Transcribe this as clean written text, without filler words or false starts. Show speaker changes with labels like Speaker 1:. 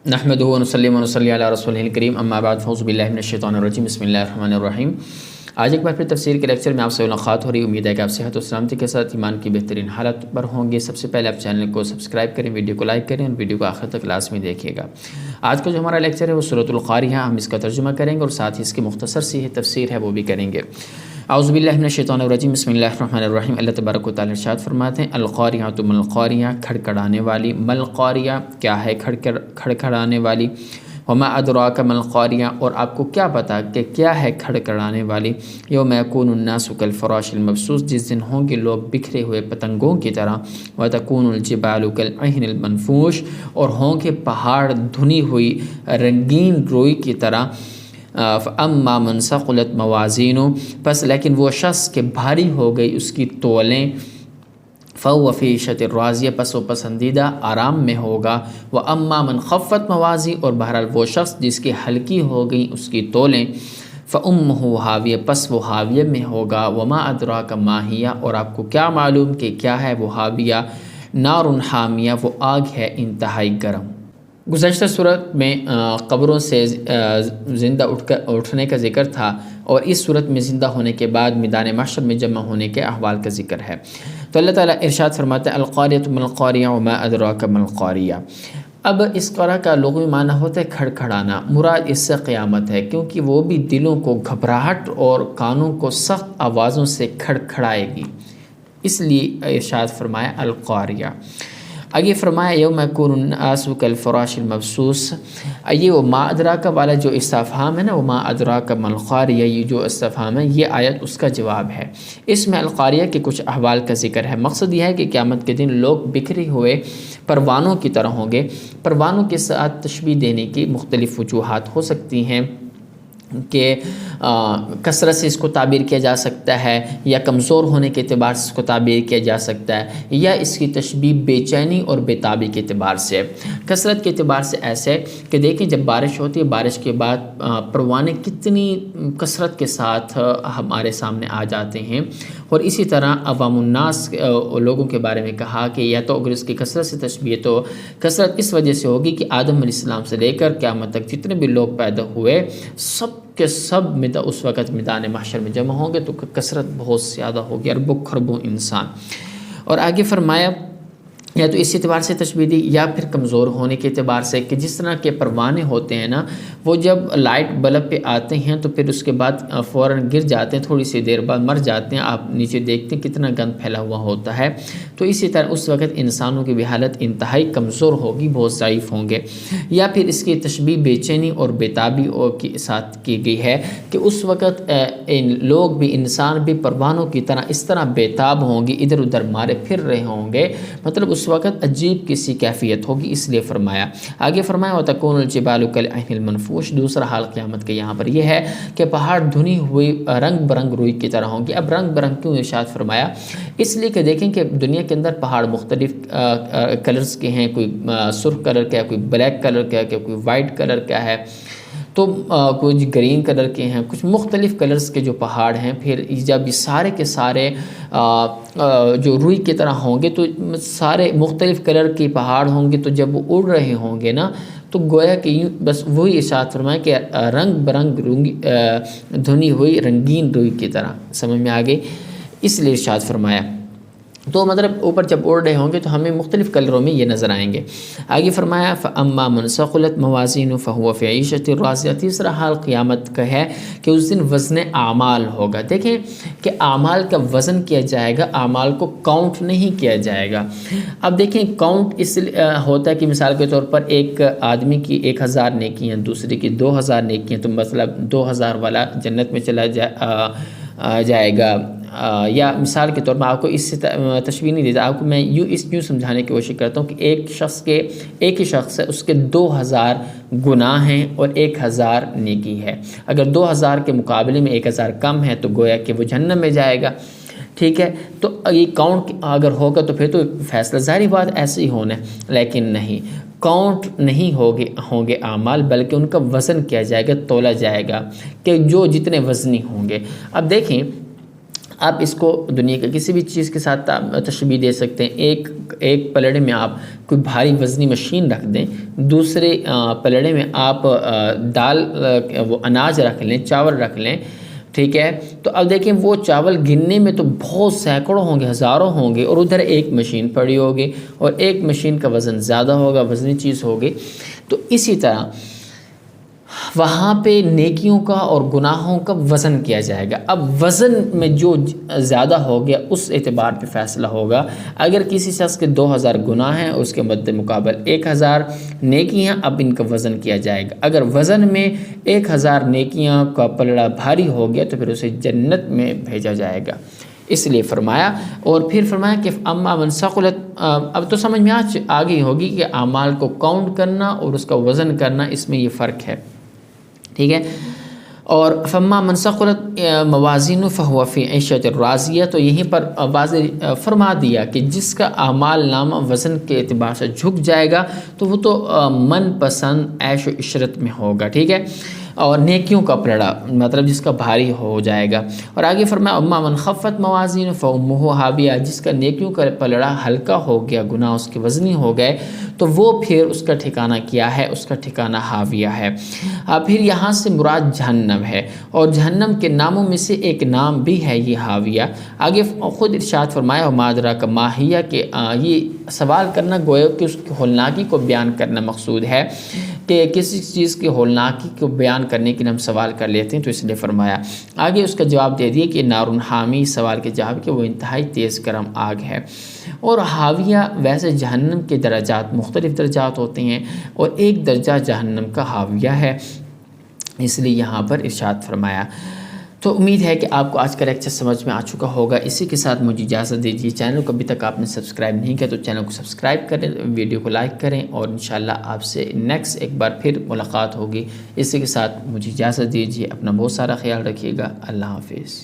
Speaker 1: نحمدہ و نصلی و نصلی علی رسولہ الکریم اما بعد فاعوذ باللہ من الشیطان الرجیم بسم اللہ الرحمن الرحیم۔ آج ایک بار پھر تفسیر کے لیکچر میں آپ سے ملاقات ہو رہی ہے۔ امید ہے کہ آپ صحت و سلامتی کے ساتھ ایمان کی بہترین حالت پر ہوں گے۔ سب سے پہلے آپ چینل کو سبسکرائب کریں، ویڈیو کو لائک کریں اور ویڈیو کو آخر تک لازمی دیکھیے گا۔ آج کا جو ہمارا لیکچر ہے وہ سورۃ القاریہ، ہم اس کا ترجمہ کریں گے اور ساتھ ہی اس کی مختصر سی تفسیر ہے وہ بھی کریں گے۔ اعوذ باللہ من الشیطان الرجیم بسم اللہ الرحمن الرحیم۔ اللہ تبارک و تعالی ارشاد فرماتے ہیں القاریہ ما القاریہ، کھڑکھڑانے والی، ما القاریہ کیا ہے کھڑکھڑانے والی، وما ادراک ما القاریہ اور آپ کو کیا پتا کہ کیا ہے کھڑکھڑانے والی، یوم یکون الناس کالفراش المبثوث، جس دن ہوں گے لوگ بکھرے ہوئے پتنگوں کی طرح، وتکون الجبال کالعہن المنفوش اور ہوں گے پہاڑ دھنی ہوئی رنگین روئی کی طرح، فاما من ثقلت موازینہ پس لیکن وہ شخص کے بھاری ہو گئی اس کی تولیں، فهو فی عیشۃ راضیہ پس وہ پسندیدہ آرام میں ہوگا، واما من خفت موازی اور بہرحال وہ شخص جس کی ہلکی ہو گئی اس کی تولیں، فامہ ہاویہ پس وہ ہاویہ میں ہوگا، وما ادراک ما ہی اور آپ کو کیا معلوم کہ کیا ہے وہ ہاویہ، نار حامیہ وہ آگ ہے انتہائی گرم۔ گزشتہ صورت میں قبروں سے زندہ اٹھنے کا ذکر تھا اور اس صورت میں زندہ ہونے کے بعد میدان محشر میں جمع ہونے کے احوال کا ذکر ہے۔ تو اللہ تعالیٰ ارشاد فرماتے ہیں القاریۃ ما القاریہ وما ادراک ما القاریہ۔ اب اس قرآ کا لغوی معنی ہوتا ہے کھڑکھڑانا، مراد اس سے قیامت ہے، کیونکہ وہ بھی دلوں کو گھبراہٹ اور کانوں کو سخت آوازوں سے کھڑکھڑائے گی، اس لیے ارشاد فرمایا القاریہ۔ آگے فرمایا یوم یکون الناس کالفراش المبثوث، یہ وہ ما ادراک والا جو استفہام ہے نا، وہ ما ادراک ما القاریہ، یہ جو استفہام ہے یہ آیت اس کا جواب ہے۔ اس میں القاریہ کے کچھ احوال کا ذکر ہے۔ مقصد یہ ہے کہ قیامت کے دن لوگ بکھرے ہوئے پروانوں کی طرح ہوں گے۔ پروانوں کے ساتھ تشبیہ دینے کی مختلف وجوہات ہو سکتی ہیں کہ کثرت سے اس کو تعبیر کیا جا سکتا ہے، یا کمزور ہونے کے اعتبار سے اس کو تعبیر کیا جا سکتا ہے، یا اس کی تشبیہ بے چینی اور بے تابی کے اعتبار سے۔ کثرت کے اعتبار سے ایسے کہ دیکھیں جب بارش ہوتی ہے، بارش کے بعد پروانے کتنی کثرت کے ساتھ ہمارے سامنے آ جاتے ہیں، اور اسی طرح عوام الناس لوگوں کے بارے میں کہا کہ یا تو اگر اس کی کثرت سے تشبیہ تو کثرت اس وجہ سے ہوگی کہ آدم علیہ السلام سے لے کر قیامت تک جتنے بھی لوگ پیدا ہوئے سب کے سب اس وقت میدان محشر میں جمع ہوں گے، تو کثرت بہت زیادہ ہوگی، اربوں خربوں انسان۔ اور آگے فرمایا یا تو اس اعتبار سے تشبیہ دی یا پھر کمزور ہونے کے اعتبار سے کہ جس طرح کے پروانے ہوتے ہیں نا، وہ جب لائٹ بلب پہ آتے ہیں تو پھر اس کے بعد فوراً گر جاتے ہیں، تھوڑی سی دیر بعد مر جاتے ہیں، آپ نیچے دیکھتے ہیں کتنا گند پھیلا ہوا ہوتا ہے۔ تو اسی طرح اس وقت انسانوں کی بھی حالت انتہائی کمزور ہوگی، بہت ضعیف ہوں گے۔ یا پھر اس کی تشبیہ بے چینی اور بے تابی کے ساتھ کی گئی ہے کہ اس وقت لوگ بھی انسان بھی پروانوں کی طرح اس طرح بے تاب ہوں گے، ادھر ادھر مارے پھر رہے ہوں گے، مطلب اس وقت عجیب کسی کیفیت ہوگی، اس لیے فرمایا۔ آگے فرمایا وَتَكُونُ الْجِبَالُ كَالْعِهْنِ الْمَنْفُوشِ، دوسرا حال قیامت کے یہاں پر یہ ہے کہ پہاڑ دھنی ہوئی رنگ برنگ روئی کی طرح ہوں گے۔ اب رنگ برنگ کیوں ارشاد فرمایا؟ اس لیے کہ دیکھیں کہ دنیا کے اندر پہاڑ مختلف کلرز کے ہیں، کوئی سرخ کلر کا ہے، کوئی بلیک کلر کا ہے، کوئی وائٹ کلر کا ہے، تو کچھ گرین کلر کے ہیں، کچھ مختلف کلرز کے جو پہاڑ ہیں۔ پھر جب یہ سارے کے سارے جو روئی کی طرح ہوں گے تو سارے مختلف کلر کے پہاڑ ہوں گے، تو جب وہ اڑ رہے ہوں گے نا تو گویا کہ بس وہی ارشاد فرمایا کہ رنگ برنگ دھنی ہوئی رنگین روئی کی طرح، سمجھ میں آگے، اس لیے ارشاد فرمایا۔ تو مطلب اوپر جب اڑ رہے ہوں گے تو ہمیں مختلف کلروں میں یہ نظر آئیں گے۔ آگے فرمایا فَأَمَّا مَنْ ثَقُلَتْ مَوَازِينُهُ فَهُوَ فِي عِيشَةٍ رَاضِيَةٍ، تیسرا حال قیامت کا ہے کہ اس دن وزن اعمال ہوگا۔ دیکھیں کہ اعمال کا وزن کیا جائے گا، اعمال کو کاؤنٹ نہیں کیا جائے گا۔ اب دیکھیں کاؤنٹ اس ہوتا ہے کہ مثال کے طور پر ایک آدمی کی 1000 نیکیاں، دوسرے کی 2000 نیکیاں، تو مطلب 2000 والا جنت میں چلا جائے گا، یا مثال کے طور پر آپ کو اس سے تشبیہ نہیں دیتا، آپ کو میں یوں سمجھانے کی کوشش کرتا ہوں کہ ایک ہی شخص ہے، اس کے 2000 گناہ ہیں اور 1000 نیکی ہے۔ اگر 2000 کے مقابلے میں 1000 کم ہے تو گویا کہ وہ جہنم میں جائے گا، ٹھیک ہے۔ تو یہ کاؤنٹ اگر ہوگا تو پھر تو فیصلہ ظاہری بات ایسے ہی ہونا ہے، لیکن نہیں، کاؤنٹ نہیں ہوں گے اعمال، بلکہ ان کا وزن کیا جائے گا، تولا جائے گا کہ جو جتنے وزنی ہوں گے۔ اب دیکھیں آپ اس کو دنیا کے کسی بھی چیز کے ساتھ تشبیہ دے سکتے ہیں۔ ایک پلڑے میں آپ کوئی بھاری وزنی مشین رکھ دیں، دوسرے پلڑے میں آپ دال وہ اناج رکھ لیں، چاول رکھ لیں، ٹھیک ہے، تو اب دیکھیں وہ چاول گننے میں تو بہت سینکڑوں ہوں گے، ہزاروں ہوں گے، اور ادھر ایک مشین پڑی ہوگی اور ایک مشین کا وزن زیادہ ہوگا، وزنی چیز ہوگی۔ تو اسی طرح وہاں پہ نیکیوں کا اور گناہوں کا وزن کیا جائے گا۔ اب وزن میں جو زیادہ ہو گیا اس اعتبار پہ فیصلہ ہوگا۔ اگر کسی شخص کے 2000 گناہ ہیں، اس کے مد مقابل 1000 نیکیاں، اب ان کا وزن کیا جائے گا۔ اگر وزن میں 1000 نیکیاں کا پلڑا بھاری ہو گیا تو پھر اسے جنت میں بھیجا جائے گا، اس لیے فرمایا۔ اور پھر فرمایا کہ اما من ثقلت، اب تو سمجھ میں آ گئی ہوگی کہ اعمال کو کاؤنٹ کرنا اور اس کا وزن کرنا، اس میں یہ فرق ہے، ٹھیک ہے۔ اور فما من ثقلت موازین فہو فی عیشۃ راضیہ، تو یہیں پر واضح فرما دیا کہ جس کا اعمال نامہ وزن کے اعتبار سے جھک جائے گا تو وہ تو من پسند عیش و عشرت میں ہوگا، ٹھیک ہے۔ اور نیکیوں کا پلڑا مطلب جس کا بھاری ہو جائے گا۔ اور آگے فرمایا اما من خفت موازین فامہ ہاویہ، جس کا نیکیوں کا پلڑا ہلکا ہو گیا، گناہ اس کے وزنی ہو گئے، تو وہ پھر اس کا ٹھکانہ کیا ہے؟ اس کا ٹھکانہ ہاویہ ہے۔ پھر یہاں سے مراد جہنم ہے، اور جہنم کے ناموں میں سے ایک نام بھی ہے یہ ہاویہ۔ آگے خود ارشاد فرمایا وما ادراک ما ہی، کہ یہ سوال کرنا گویا کہ اس کی ہولناکی کو بیان کرنا مقصود ہے، کہ کسی چیز کی ہولناکی کو بیان کرنے کے لیے ہم سوال کر لیتے ہیں، تو اس لیے فرمایا۔ آگے اس کا جواب دے دیا کہ نارن حامی، سوال کے جواب کہ وہ انتہائی تیز گرم آگ ہے۔ اور حاویہ ویسے جہنم کے درجات مختلف درجات ہوتے ہیں، اور ایک درجہ جہنم کا حاویہ ہے، اس لیے یہاں پر ارشاد فرمایا۔ تو امید ہے کہ آپ کو آج کا لیکچر سمجھ میں آ چکا ہوگا۔ اسی کے ساتھ مجھے اجازت دیجیے، چینل کو ابھی تک آپ نے سبسکرائب نہیں کیا تو چینل کو سبسکرائب کریں، ویڈیو کو لائک کریں، اور انشاءاللہ آپ سے نیکسٹ ایک بار پھر ملاقات ہوگی۔ اسی کے ساتھ مجھے اجازت دیجیے، اپنا بہت سارا خیال رکھیے گا۔ اللہ حافظ۔